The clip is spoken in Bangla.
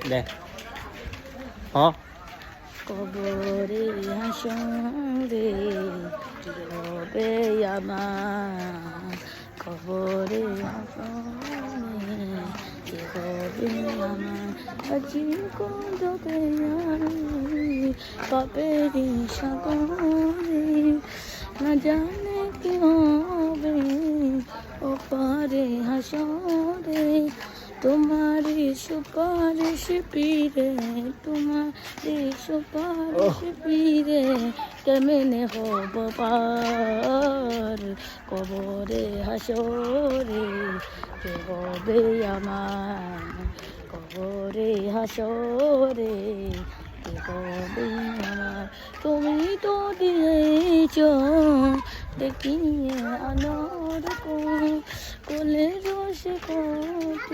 দে হ কবরে হাসরে হবে আমার কবরে হাসরে হবে আমার আজি কোদকে পাপেরি সাগরে না জানে কি হবে ও পারে হাসরে তোমারি সুপারিশ পীরে তোমারি সুপারিশ পীরে কেমনে হব পার কবরে হাসরে কে হবে আমার কবরে হাসরে কে হবে আমার তুমি তো দিয়েছ দেখিয়ে আলোর কোলে রসে